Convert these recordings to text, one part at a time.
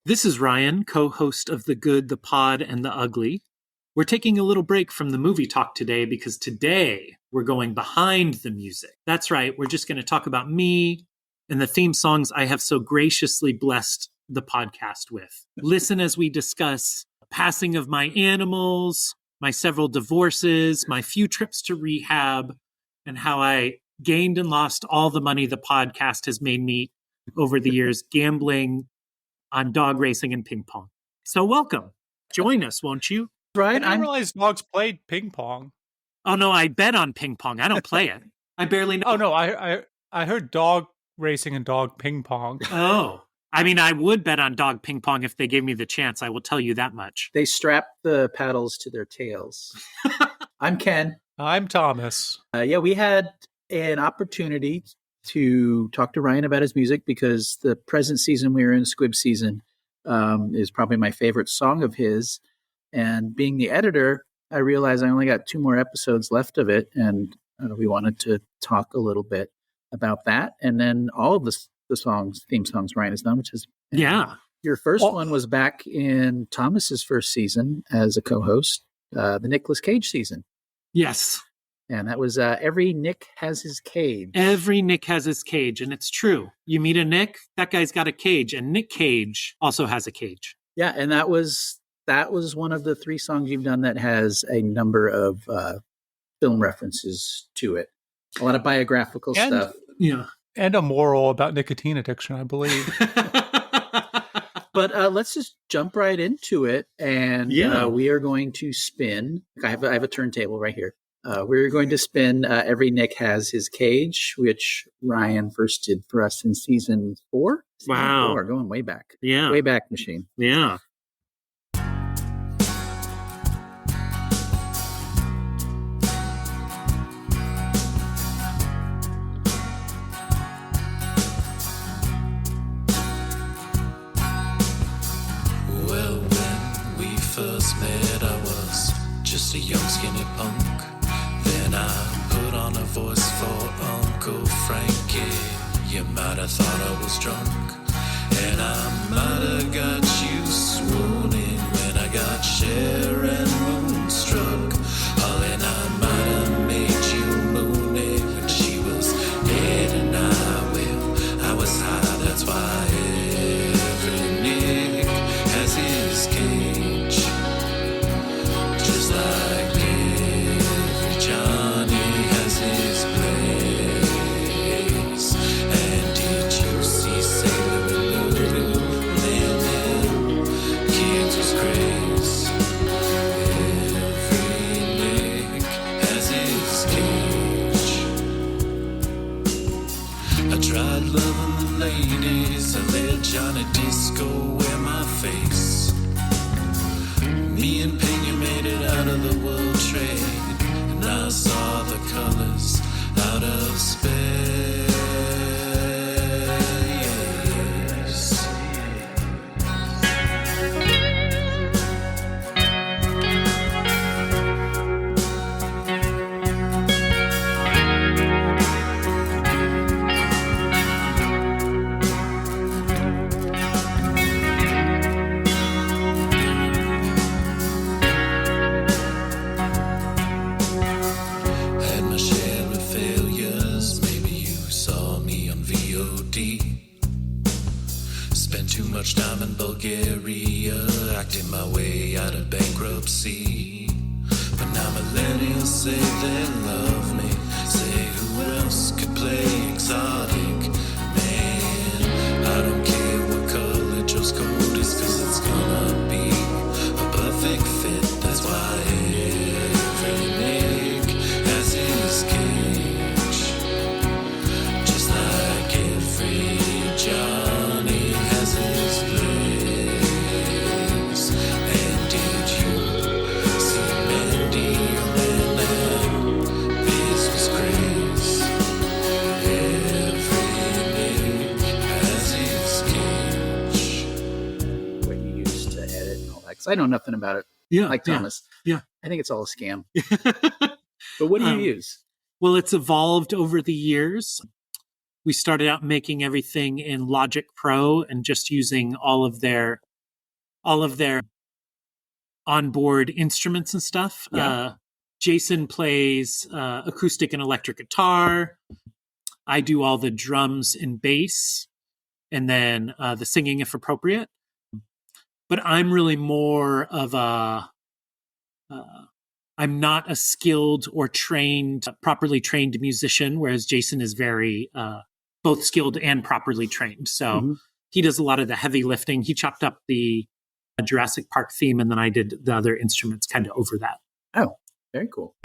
This is Ryan, co-host of The Good, the Pod, and the Ugly. We're taking a little break from the movie talk today because today we're going behind the music. That's right, we're just going to talk about me and the theme songs I have so graciously blessed the podcast with. Listen as we discuss passing of my animals, my several divorces, my few trips to rehab, and how I gained and lost all the money the podcast has made me over the years gambling on dog racing and ping pong. So welcome. Join us, won't you? Right. I didn't realize dogs played ping pong. Oh, no, I bet on ping pong. I don't play it. I barely know. Oh, no, I heard dog racing and dog ping pong. Oh, I mean, I would bet on dog ping pong if they gave me the chance. I will tell you that much. They strap the paddles to their tails. I'm Ken. I'm Thomas. We had an opportunity to talk to Ryan about his music because the present season we were in, Squib season, is probably my favorite song of his. And being the editor, I realized I only got 2 more episodes left of it, and we wanted to talk a little bit about that. And then all of the theme songs Ryan has done, which is your first one was back in Thomas's first season as a co-host, the Nicolas Cage season. Yes. And that was Every Nick Has His Cage. Every Nick has his cage, and it's true. You meet a Nick, that guy's got a cage, and Nick Cage also has a cage. Yeah, and that was one of the 3 songs you've done that has a number of film references to it. A lot of biographical stuff. Yeah. And a moral about nicotine addiction, I believe. But let's just jump right into it, and we are going to spin. I have a turntable right here. We're going to spin Every Nick Has His Cage, which Ryan first did for us in season 4. Wow. 4, going way back. Yeah. Way back machine. Yeah. Well, when we first met, I was just a young skinny punk. Then I put on a voice for Uncle Frankie. You might have thought I was drunk, and I might have got you swooning when I got Sharon moonstruck. Holly and I might have made you moony when she was dead and I was high. That's why every Nick has his cage, just like every Johnny has his place. And did you see Sailor Lulu and kids was crazy? Every Nick has his cage. I tried loving the ladies, I let Johnny Disco wear my face. Me and Pena made it out of the World Trade, and I saw the colors out of space. Had my share of failures, maybe you saw me on VOD. Spent too much time in Bulgaria, acting my way out of bankruptcy. But now millennials say they love me, say who else could play exotic? Man, I don't care what color Joe's coat is, 'cause it's gonna be a perfect fit. That's why every Nick has his cage, just like every Johnny has his place. And did you see Mandy and then this was crazy? Every Nick has his cage. What you used to edit and all that. Because I know nothing about it, Yeah. like Thomas. Yeah. I think it's all a scam. But what do you use? Well, it's evolved over the years. We started out making everything in Logic Pro and just using all of their all of their onboard instruments and stuff. Yeah. Jason plays acoustic and electric guitar. I do all the drums and bass, and then the singing if appropriate. But I'm really more of I'm not a skilled or properly trained musician, whereas Jason is very both skilled and properly trained. So he does a lot of the heavy lifting. He chopped up the Jurassic Park theme, and then I did the other instruments kind of over that. Oh, very cool.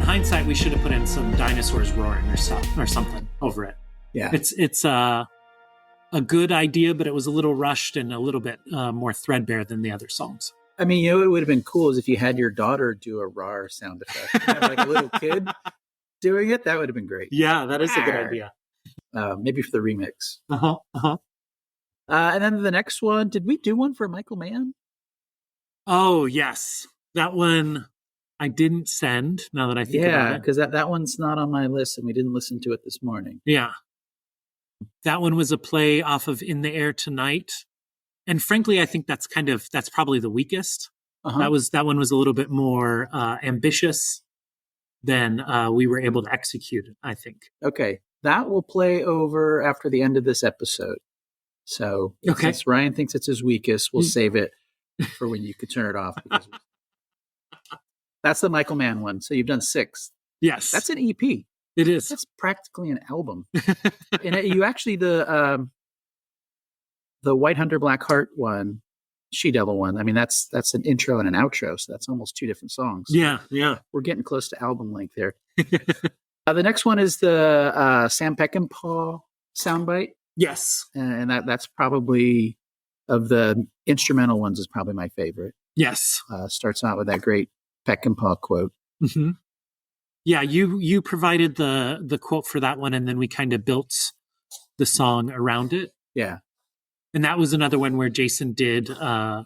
Hindsight, we should have put in some dinosaurs roaring or something over it. Yeah, it's a good idea, but it was a little rushed and a little bit more threadbare than the other songs. I mean, it would have been cool is if you had your daughter do a rar sound effect, you have like a little kid doing it. That would have been great. Yeah, that is a good idea. Maybe for the remix. And then the next one, did we do one for Michael Mann? Oh yes, that one. I didn't send, now that I think about it. Because that one's not on my list, and we didn't listen to it this morning. Yeah. That one was a play off of In the Air Tonight. And frankly, I think that's probably the weakest. That one was a little bit more ambitious than we were able to execute, I think. Okay. That will play over after the end of this episode. So since Ryan thinks it's his weakest, we'll save it for when you could turn it off. Because that's the Michael Mann one. So you've done 6. Yes. That's an EP. It is. That's practically an album. And you actually, the White Hunter Black Heart one, She Devil one, I mean, that's an intro and an outro. So that's almost 2 different songs. Yeah. We're getting close to album length there. The next one is the Sam Peckinpah soundbite. Yes. And that's probably, of the instrumental ones, is probably my favorite. Yes. Starts out with that great Peckinpah quote. Mm-hmm. Yeah, you provided the quote for that one, and then we kind of built the song around it. Yeah. And that was another one where Jason did all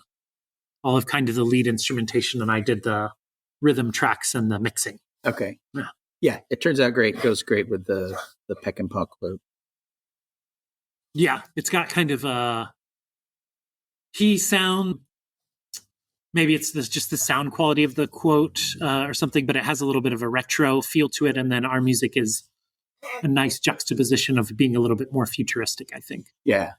of kind of the lead instrumentation, and I did the rhythm tracks and the mixing. Okay. Yeah, it turns out great. It goes great with the Peckinpah quote. Yeah, it's got kind of a he sound. Maybe it's just the sound quality of the quote or something, but it has a little bit of a retro feel to it. And then our music is a nice juxtaposition of being a little bit more futuristic, I think. Yeah.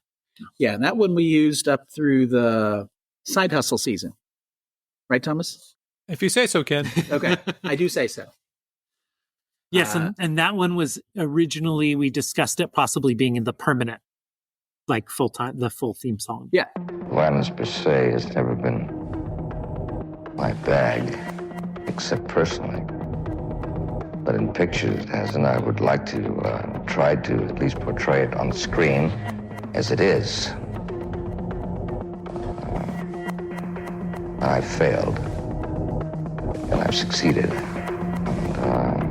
Yeah. And that one we used up through the Side Hustle season. Right, Thomas? If you say so, Ken. Okay. I do say so. Yes. And that one was originally, we discussed it possibly being in the permanent, like the full theme song. Yeah. Violence per se has never been my bag, except personally. But in pictures, it has, and I would like to try to at least portray it on the screen as it is. I've failed, and I've succeeded. And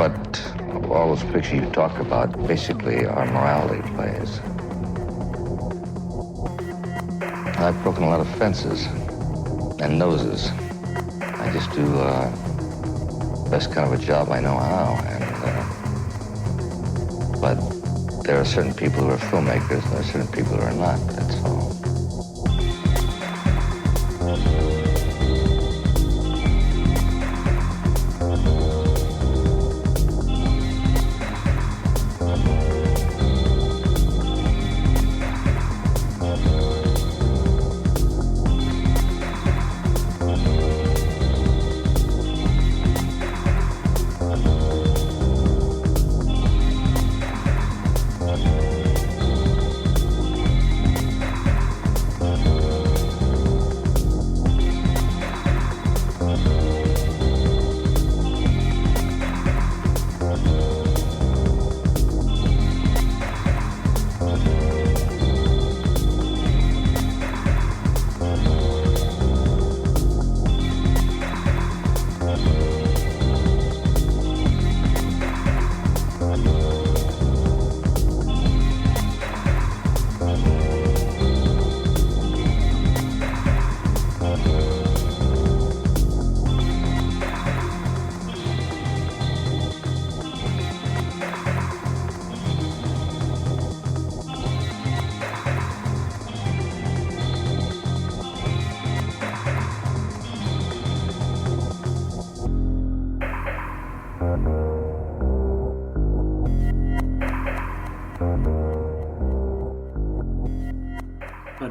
But all those pictures you talk about basically are morality plays. I've broken a lot of fences and noses. I just do best kind of a job I know how. But there are certain people who are filmmakers, and there are certain people who are not. That's all.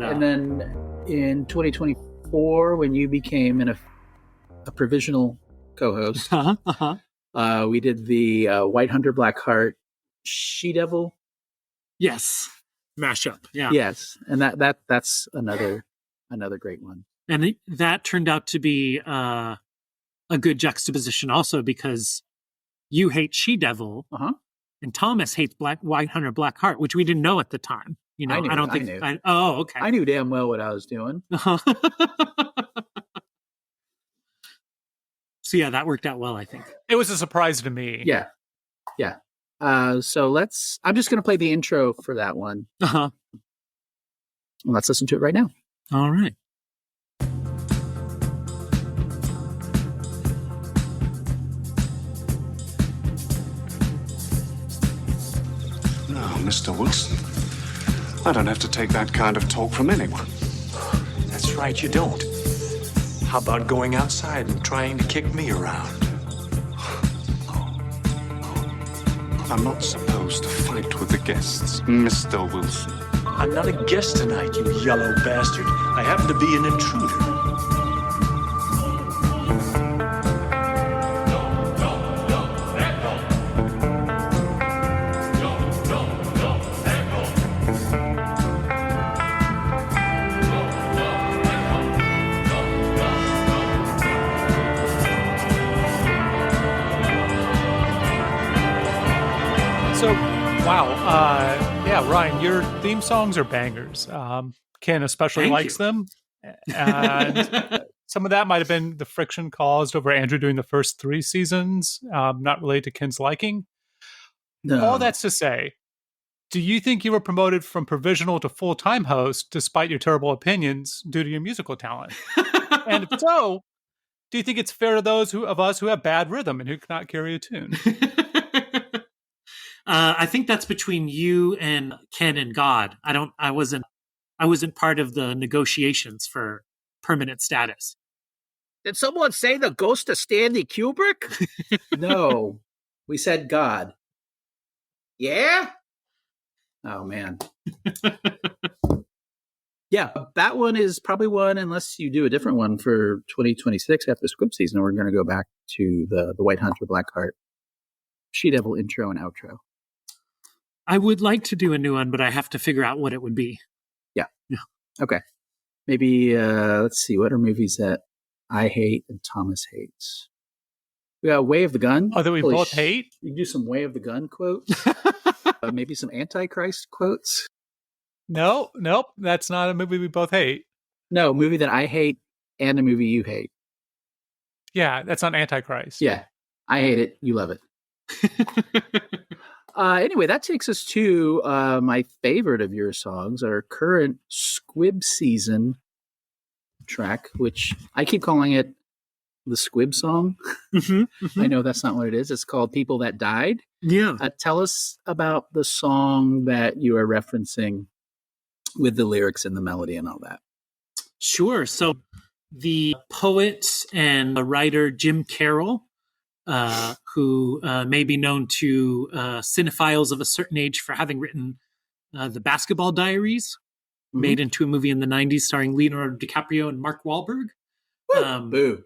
And then in 2024, when you became a provisional co-host, we did the White Hunter Black Heart She Devil. Yes, mashup. Yeah. Yes, and that's another great one. And that turned out to be a good juxtaposition also, because you hate She Devil, and Thomas hates White Hunter Black Heart, which we didn't know at the time. You know, I don't think. Oh, okay. I knew damn well what I was doing. So yeah, that worked out well, I think. It was a surprise to me. Yeah. So I'm just going to play the intro for that one. Let's listen to it right now. All right. No, Mr. Wilson. I don't have to take that kind of talk from anyone. That's right, you don't. How about going outside and trying to kick me around? I'm not supposed to fight with the guests, Mr. Wilson. I'm not a guest tonight, you yellow bastard. I happen to be an intruder. So, wow. Yeah, Ryan, your theme songs are bangers. Ken especially likes them. And some of that might have been the friction caused over Andrew doing the first 3 seasons, not related to Ken's liking. No. All that's to say, do you think you were promoted from provisional to full-time host despite your terrible opinions due to your musical talent? And if so, do you think it's fair to those of us who have bad rhythm and who cannot carry a tune? I think that's between you and Ken and God. I wasn't part of the negotiations for permanent status. Did someone say the ghost of Stanley Kubrick? No, we said God. Yeah? Oh, man. Yeah, that one is probably one, unless you do a different one for 2026 after the Squib season, we're going to go back to the White Hunter Black Heart She Devil intro and outro. I would like to do a new one, but I have to figure out what it would be. Yeah. Okay. Maybe, let's see, what are movies that I hate and Thomas hates? We got Way of the Gun. Oh, that we both hate? You can do some Way of the Gun quotes. Maybe some Antichrist quotes. Nope. That's not a movie we both hate. No, movie that I hate and a movie you hate. Yeah, that's not Antichrist. Yeah. I hate it. You love it. Anyway, that takes us to my favorite of your songs, our current Squib season track, which I keep calling it the Squib song. I know that's not what it is. It's called People That Died. Yeah. Tell us about the song that you are referencing with the lyrics and the melody and all that. Sure. So the poet and the writer Jim Carroll, who may be known to cinephiles of a certain age for having written The Basketball Diaries, made into a movie in the 90s starring Leonardo DiCaprio and Mark Wahlberg. Boo.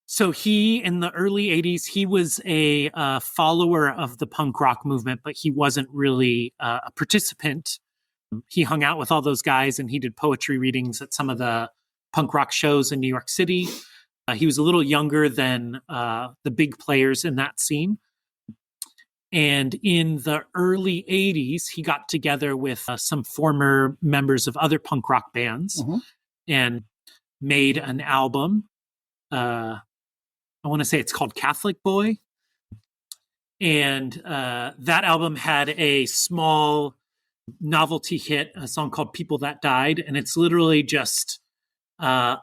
So he, in the early 80s, he was a follower of the punk rock movement, but he wasn't really a participant. He hung out with all those guys and he did poetry readings at some of the punk rock shows in New York City. He was a little younger than the big players in that scene. And in the early 80s, he got together with some former members of other punk rock bands and made an album. I want to say it's called Catholic Boy. And that album had a small novelty hit, a song called People That Died. And it's literally just a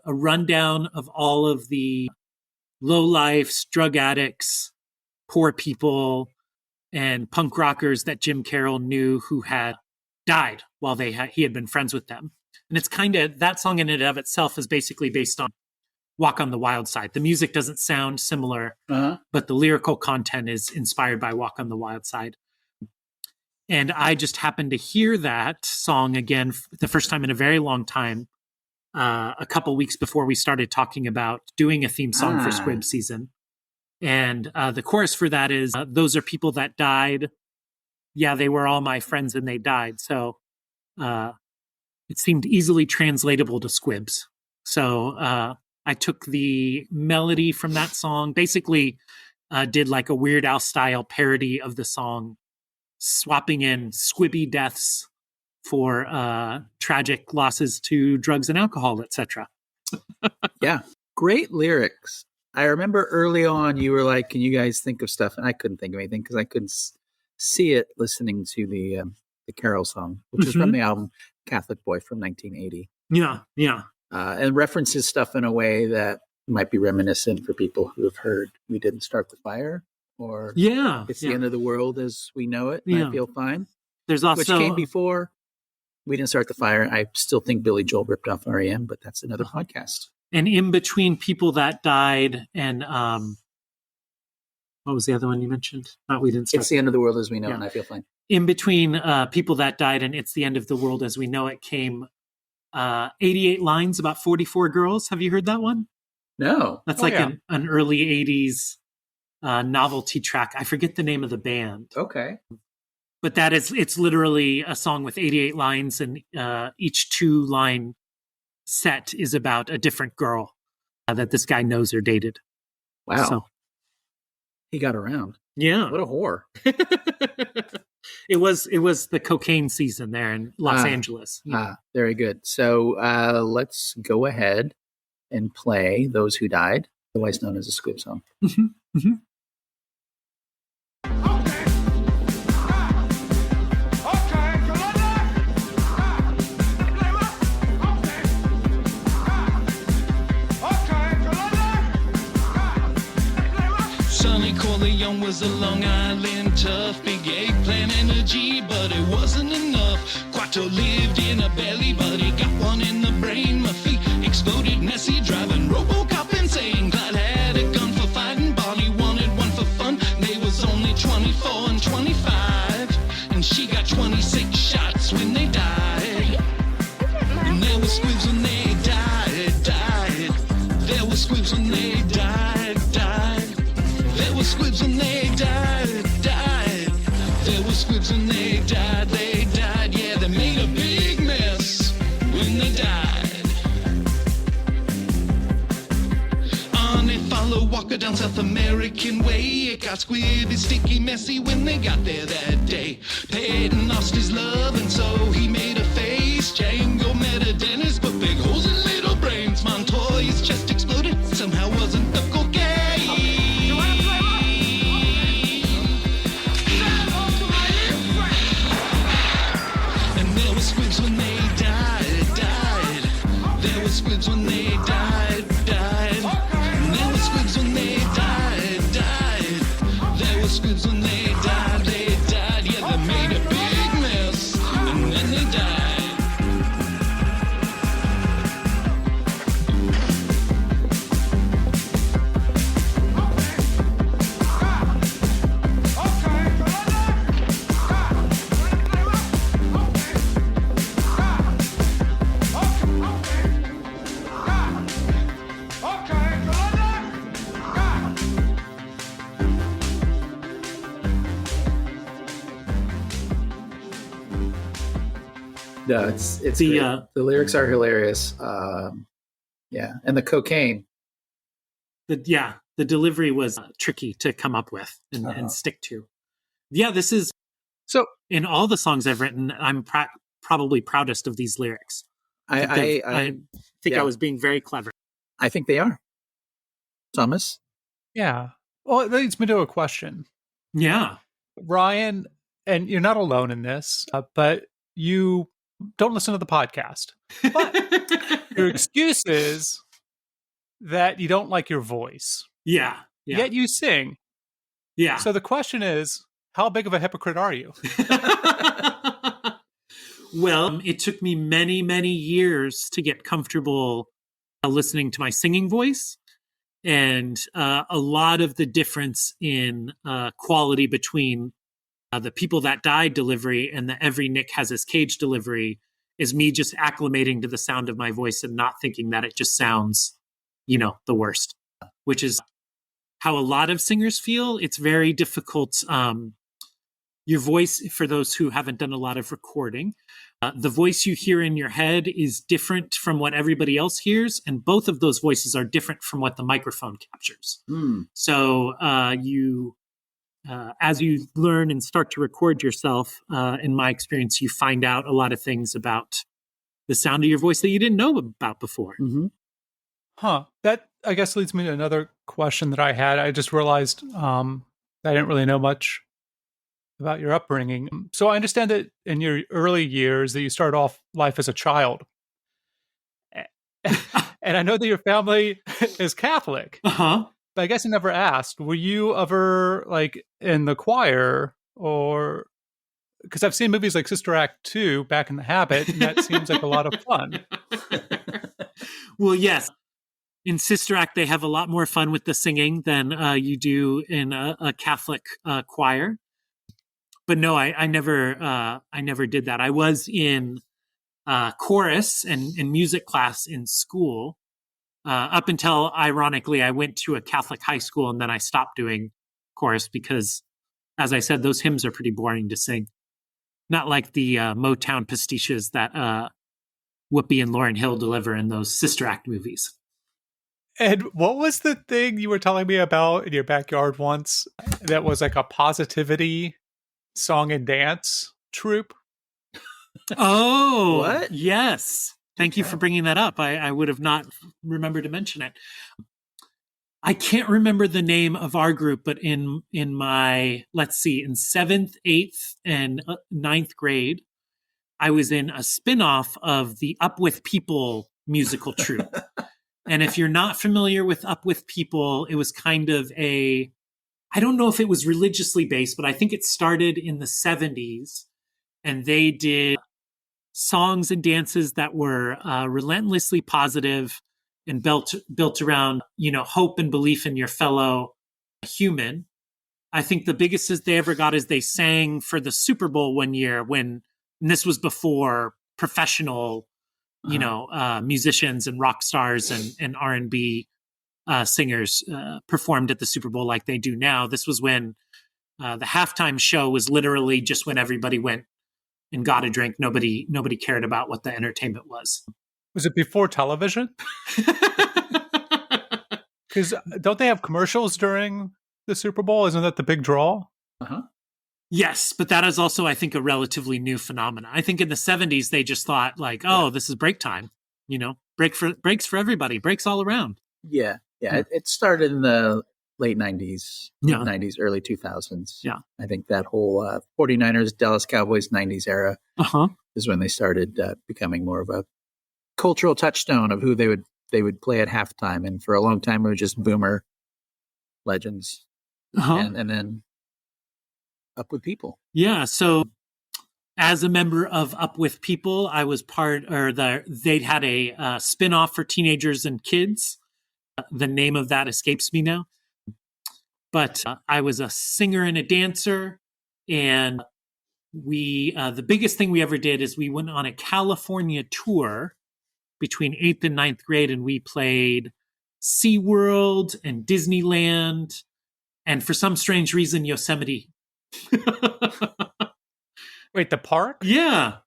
rundown of all of the lowlifes, drug addicts, poor people, and punk rockers that Jim Carroll knew who had died while he had been friends with them. And it's kind of, that song in and of itself is basically based on Walk on the Wild Side. The music doesn't sound similar, but the lyrical content is inspired by Walk on the Wild Side. And I just happened to hear that song again the first time in a very long time, a couple weeks before we started talking about doing a theme song for Squib season. And the chorus for that is, those are people that died. Yeah, they were all my friends and they died. So it seemed easily translatable to Squibs. So I took the melody from that song, basically did like a Weird Al style parody of the song, swapping in squibby deaths for tragic losses to drugs and alcohol, etc. Yeah, great lyrics. I remember early on you were like, can you guys think of stuff? And I couldn't think of anything because I couldn't see it listening to the Carol song, which is from the album Catholic Boy from 1980. Yeah. And references stuff in a way that might be reminiscent for people who have heard We Didn't Start the Fire, or It's the End of the World as We Know It, and I Feel Fine. There's also, which came before We Didn't Start the Fire. I still think Billy Joel ripped off REM, but that's another podcast. And in between People That Died and what was the other one you mentioned? Not We Didn't Start. It's the End of the World as We Know It, and I Feel Fine. In between People That Died and It's the End of the World as We Know It came 88 Lines About 44 Girls. Have you heard that one? No. That's an early 80s novelty track. I forget the name of the band. Okay. But it's literally a song with 88 lines, and each 2-line set is about a different girl that this guy knows or dated. Wow. So, he got around. Yeah. What a whore. It was the cocaine season there in Los Angeles. Very good. So let's go ahead and play Those Who Died, otherwise known as a Squib song. Sonny Corleone was a Long Island tough, big eggplant energy, but it wasn't enough. Quattro lived in a belly, but he got one in the brain. My feet exploded messy, driving RoboCop insane. Clyde had a gun for fighting, Bonnie wanted one for fun. They was only 24 and 25, and she got 26 shots when they died. And there were squibs when they died. There were squibs when they died. There were squibs when they died. There were squibs when they died. Yeah, they made a big mess when they died. On a follow Walker down South American way. It got squibby, sticky, messy when they got there that day. Peyton lost his love and so he made a face. Django met a dentist, but big holes in little brains. Montoya's chest exploded, somehow wasn't the cocaine. No, it's The, great. The lyrics are hilarious. Yeah, and the cocaine. The delivery was tricky to come up with and stick to. Yeah, this is So in all the songs I've written, I'm probably proudest of these lyrics. I think I was being very clever. I think they are. Thomas? yeah. Well, it leads me to a question. Yeah. Ryan, and you're not alone in this, but you don't listen to the podcast. But your excuse is that you don't like your voice. Yeah. Yet you sing. Yeah. So the question is, how big of a hypocrite are you? Well, it took me many, many years to get comfortable listening to my singing voice. And a lot of the difference in quality between the People That Died delivery and the Every Nick Has His Cage delivery is me just acclimating to the sound of my voice and not thinking that it just sounds, the worst, which is how a lot of singers feel. It's very difficult. Your voice, for those who haven't done a lot of recording, the voice you hear in your head is different from what everybody else hears. And both of those voices are different from what the microphone captures. So as you learn and start to record yourself, in my experience, you find out a lot of things about the sound of your voice that you didn't know about before. Mm-hmm. That, I guess, leads me to another question that I had. I just realized I didn't really know much about your upbringing. So I understand that in your early years that you started off life as a child. And I know that your family is Catholic. Uh-huh. But I guess I never asked, were you ever in the choir, or because I've seen movies like Sister Act 2, Back in the Habit, and that seems like a lot of fun. Well, yes. In Sister Act, they have a lot more fun with the singing than you do in a Catholic choir. But no, I never did that. I was in chorus and music class in school up until, ironically, I went to a Catholic high school and then I stopped doing chorus because, as I said, those hymns are pretty boring to sing. Not like the Motown pastiches that Whoopi and Lauryn Hill deliver in those Sister Act movies. And what was the thing you were telling me about in your backyard once that was like a positivity song and dance troupe? Oh, What? Yes. Thank you for bringing that up. I would have not remembered to mention it. I can't remember the name of our group, but in my, let's see, in 7th, 8th, and 9th grade, I was in a spinoff of the Up With People musical troupe. And if you're not familiar with Up With People, it was kind of I don't know if it was religiously based, but I think it started in the 70s. And they did songs and dances that were relentlessly positive and built around, hope and belief in your fellow human. I think the biggest they ever got is they sang for the Super Bowl one year and this was before professional, musicians and rock stars and R&B singers performed at the Super Bowl like they do now. This was when the halftime show was literally just when everybody went and got a drink. Nobody cared about what the entertainment was. Was it before television? Because don't they have commercials during the Super Bowl? Isn't that the big draw? Uh-huh. Yes, but that is also, I think, a relatively new phenomenon. I think in the 70s, they just thought this is break time. Breaks for everybody, breaks all around. Yeah. It started in the late 90s, 90s, early 2000s. Yeah. I think that whole 49ers, Dallas Cowboys 90s era is when they started becoming more of a cultural touchstone of who they would play at halftime. And for a long time, it was just boomer legends. And then Up With People. Yeah. So as a member of Up With People, I was they'd had a spin-off for teenagers and kids. The name of that escapes me now. But I was a singer and a dancer. And the biggest thing we ever did is we went on a California tour between 8th and 9th grade, and we played SeaWorld and Disneyland, and for some strange reason, Yosemite. Wait, the park? Yeah.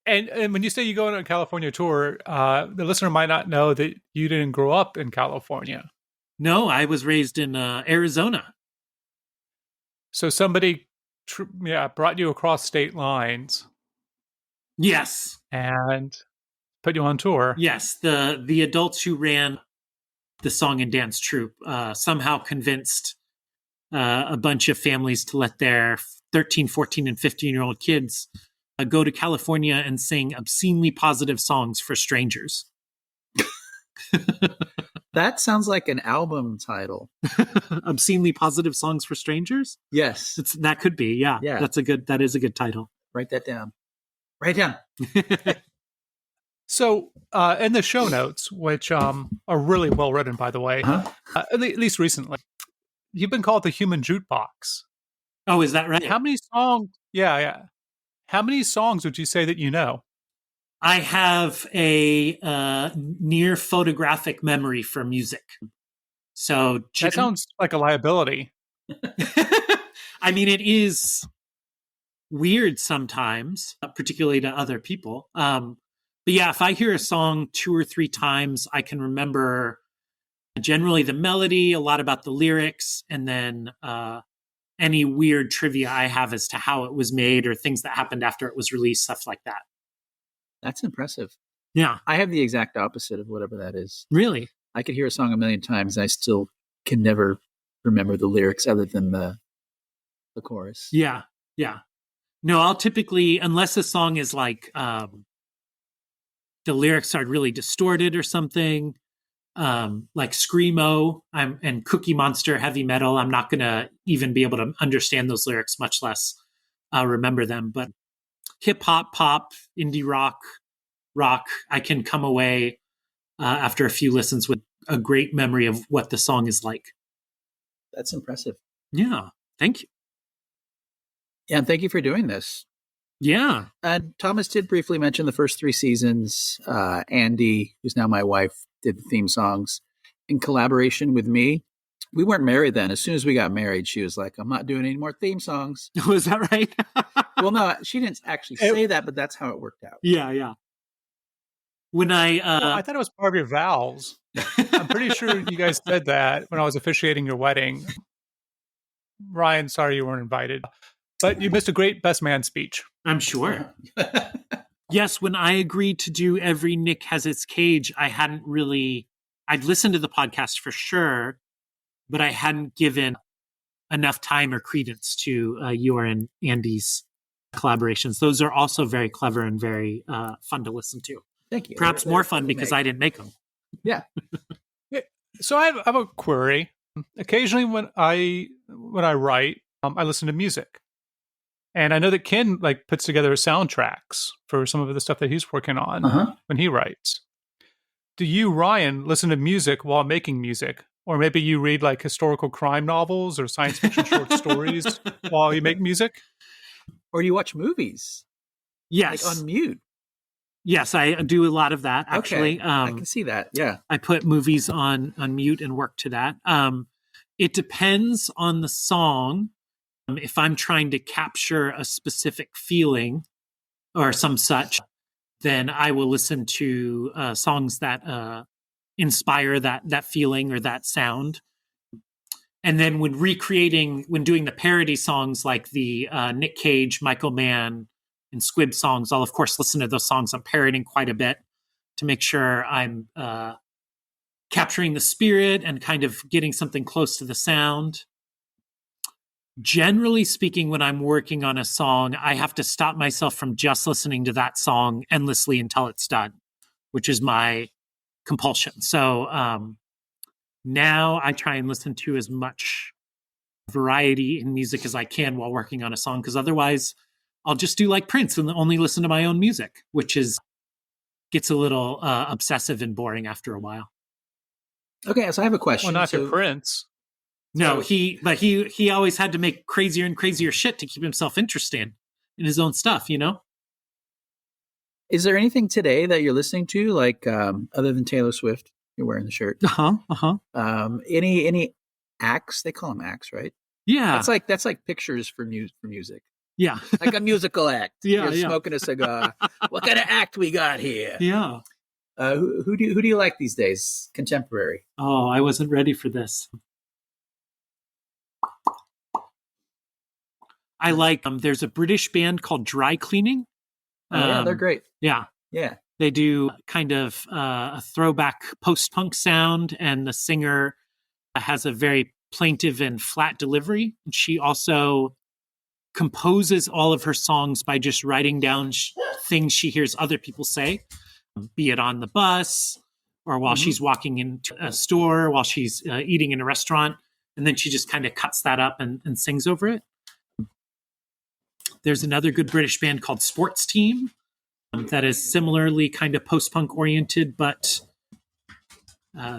And when you say you go on a California tour, the listener might not know that you didn't grow up in California. No, I was raised in Arizona. So somebody, brought you across state lines. Yes. And put you on tour. Yes, the adults who ran the song and dance troupe somehow convinced a bunch of families to let their 13, 14, and 15-year-old kids go to California and sing obscenely positive songs for strangers. That sounds like an album title. Obscenely positive songs for strangers? Yes. That could be, yeah. Yeah. That is a good title. Write that down. Write down. So in the show notes, which are really well written, by the way, at least recently, you've been called the human jukebox. Oh, is that right? How many songs? Yeah. How many songs would you say that you know? I have a near photographic memory for music. So that sounds like a liability. I mean, it is weird sometimes, particularly to other people. But yeah, if I hear a song 2 or 3 times, I can remember generally the melody, a lot about the lyrics, and then any weird trivia I have as to how it was made or things that happened after it was released, stuff like that. That's impressive. Yeah. I have the exact opposite of whatever that is. Really? I could hear a song a million times and I still can never remember the lyrics other than the chorus. Yeah. No, I'll typically, unless a song is like the lyrics are really distorted or something, like Screamo and Cookie Monster heavy metal, I'm not going to even be able to understand those lyrics, much less remember them. But hip hop, pop, indie rock, I can come away after a few listens with a great memory of what the song is like. That's impressive. Yeah. Thank you. Yeah, and thank you for doing this. Yeah. And Thomas did briefly mention the first 3 seasons. Andy, who's now my wife, did the theme songs in collaboration with me. We weren't married then. As soon as we got married, she was like, I'm not doing any more theme songs. Was that right? Well, no, she didn't actually say that, but that's how it worked out. Yeah. When I thought it was part of your vows. I'm pretty sure you guys said that when I was officiating your wedding. Ryan, sorry you weren't invited. But you missed a great best man speech. I'm sure. Yes, when I agreed to do Every Nick Has Its Cage, I'd listened to the podcast for sure, but I hadn't given enough time or credence to your and Andy's collaborations. Those are also very clever and very fun to listen to. Thank you. Perhaps more fun because I didn't make them. Yeah. So I have a query. Occasionally when I write, I listen to music. And I know that Ken puts together soundtracks for some of the stuff that he's working on when he writes. Do you, Ryan, listen to music while making music? Or maybe you read historical crime novels or science fiction short stories while you make music? Or you watch movies? Yes. On mute? Yes, I do a lot of that, actually. Okay. I can see that, yeah. I put movies on mute and work to that. It depends on the song. If I'm trying to capture a specific feeling or some such, then I will listen to songs that inspire that feeling or that sound. And then when doing the parody songs like the Nick Cage, Michael Mann, and Squib songs, I'll of course listen to those songs I'm parodying quite a bit to make sure I'm capturing the spirit and kind of getting something close to the sound. Generally speaking, when I'm working on a song, I have to stop myself from just listening to that song endlessly until it's done, which is my compulsion. So now I try and listen to as much variety in music as I can while working on a song, because otherwise I'll just do like Prince and only listen to my own music, which gets a little obsessive and boring after a while. Okay, so I have a question. Well, not to Prince. No, he always had to make crazier and crazier shit to keep himself interested in his own stuff, you know? Is there anything today that you're listening to, other than Taylor Swift? You're wearing the shirt. Any acts? They call them acts, right? Yeah. That's like pictures for music. Yeah. Like a musical act. Yeah, You're yeah. smoking a cigar. What kind of act we got here? Yeah. Who do you like these days? Contemporary. Oh, I wasn't ready for this. I like there's a British band called Dry Cleaning. Yeah, they're great. Yeah. Yeah. They do kind of a throwback post-punk sound, and the singer has a very plaintive and flat delivery. And she also composes all of her songs by just writing down things she hears other people say, be it on the bus or while she's walking into a store, while she's eating in a restaurant. And then she just kind of cuts that up and sings over it. There's another good British band called Sports Team that is similarly kind of post-punk oriented, but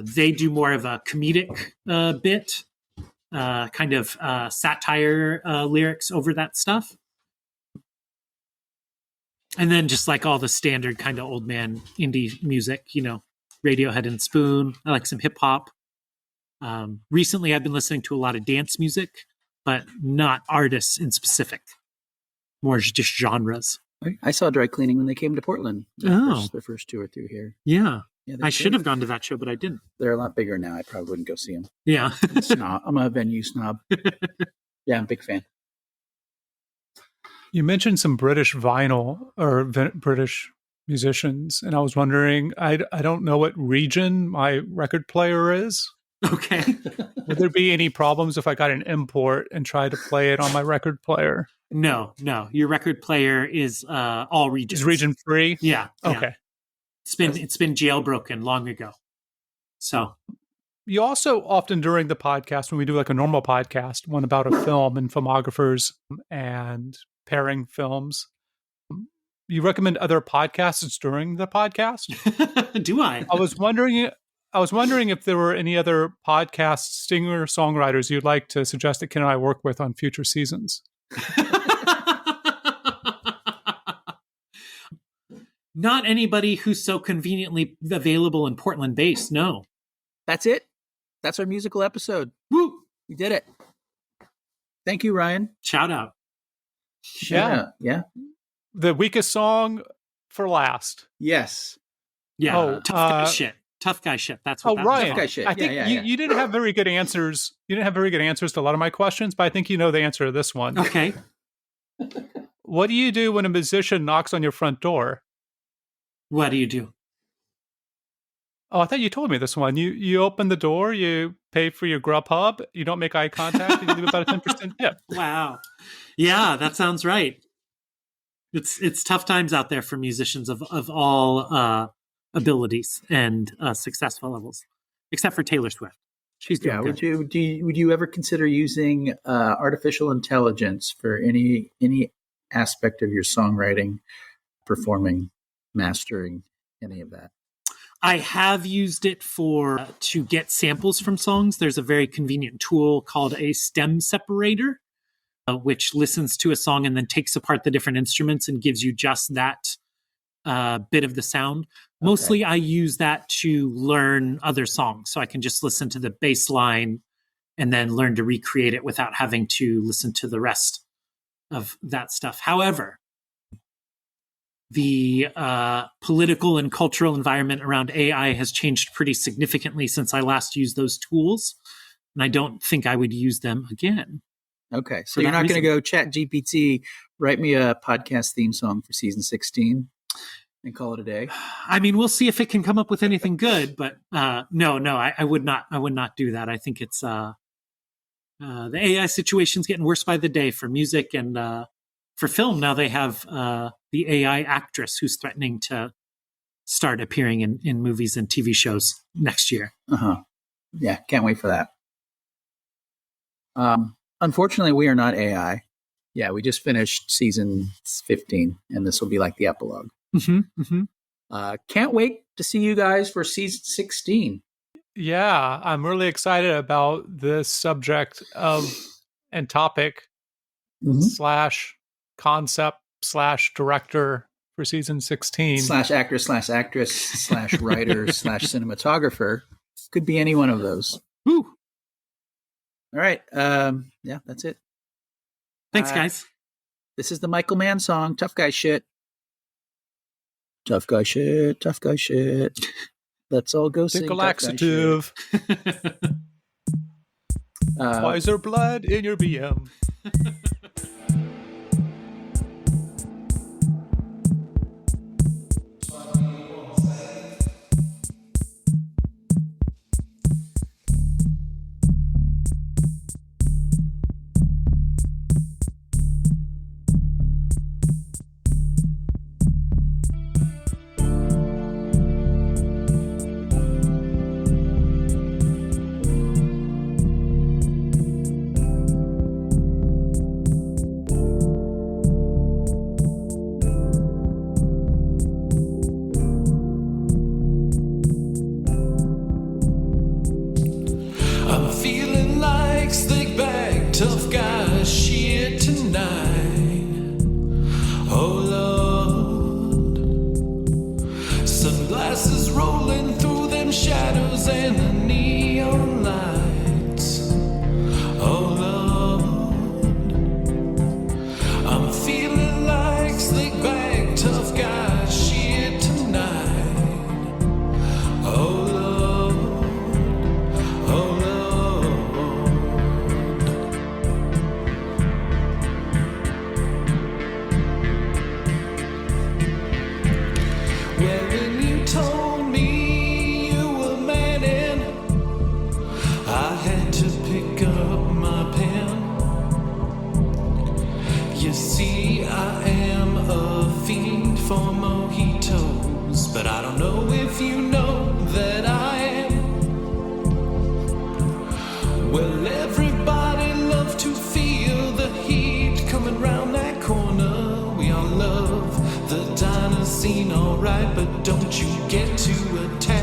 they do more of a comedic bit, kind of satire lyrics over that stuff. And then just like all the standard kind of old man indie music, Radiohead and Spoon. I like some hip hop. Recently, I've been listening to a lot of dance music, but not artists in specific. More just genres. I saw Dry Cleaning when they came to Portland. The first tour through here. Yeah. Yeah, I should have gone to that show, but I didn't. They're a lot bigger now. I probably wouldn't go see them. Yeah. I'm a venue snob. Yeah, I'm a big fan. You mentioned some British vinyl or British musicians, and I was wondering, I don't know what region my record player is. Okay. Would there be any problems if I got an import and tried to play it on my record player? No. Your record player is all regions. Is region free? Yeah. Okay. It's been jailbroken long ago. So you also often during the podcast, when we do like a normal podcast, one about a film and filmographers and pairing films, you recommend other podcasts during the podcast? Do I? I was wondering if there were any other podcast singer songwriters you'd like to suggest that Ken and I work with on future seasons. Not anybody who's so conveniently available in Portland based. No. That's it. That's our musical episode. Woo! We did it. Thank you, Ryan. Shout out. Yeah. The weakest song for last. Yes. Yeah. Tough guy shit. Tough guy shit. That's what that Ryan. Tough guy shit. I think you didn't have very good answers. You didn't have very good answers to a lot of my questions, but I think you know the answer to this one. Okay. What do you do when a musician knocks on your front door? What do you do? Oh, I thought you told me this one. You open the door, you pay for your Grubhub, you don't make eye contact, and you leave about a 10% tip. Wow. Yeah, that sounds right. It's tough times out there for musicians of all abilities and successful levels, except for Taylor Swift. She's doing good. Would you ever consider using artificial intelligence for any aspect of your songwriting, performing, mastering, any of that? I have used it to get samples from songs. There's a very convenient tool called a stem separator, which listens to a song and then takes apart the different instruments and gives you just that bit of the sound. Okay. Mostly I use that to learn other songs. So I can just listen to the bass line and then learn to recreate it without having to listen to the rest of that stuff. However, the political and cultural environment around AI has changed pretty significantly since I last used those tools. And I don't think I would use them again. Okay. So you're not going to go chat GPT, write me a podcast theme song for season 16 and call it a day? I mean, we'll see if it can come up with anything good, but no, I would not do that. I think it's the AI situation's getting worse by the day for music and for film. Now they have the AI actress who's threatening to start appearing in movies and TV shows next year. Yeah, can't wait for that. Unfortunately, we are not AI. Yeah, we just finished season 15, and this will be like the epilogue. Can't wait to see you guys for season 16. Yeah, I'm really excited about this subject and topic / concept / director for season 16 / actor / actress / writer / cinematographer. Could be any one of those. Woo. All right. Yeah, that's it. Thanks, guys. This is the Michael Mann song, Tough Guy Shit. Tough guy shit, tough guy shit. Let's all go sing Take a tough guy shit. laxative. Why is there blood in your BM? I'm feeling like slick back, tough guy shit tonight. Oh Lord, sunglasses rolling through them shadows and the neon lights. Oh Lord, I'm feeling like slick back, tough guy shit tonight. Oh Lord. Well, when you told me you were manning, I had to pick up my pen. You see, I am a fiend for mojitos, but I don't know if you know that I am. Well, everybody loves to feel the heat coming round that corner. We all love the diner scene, alright, but don't you get too attached.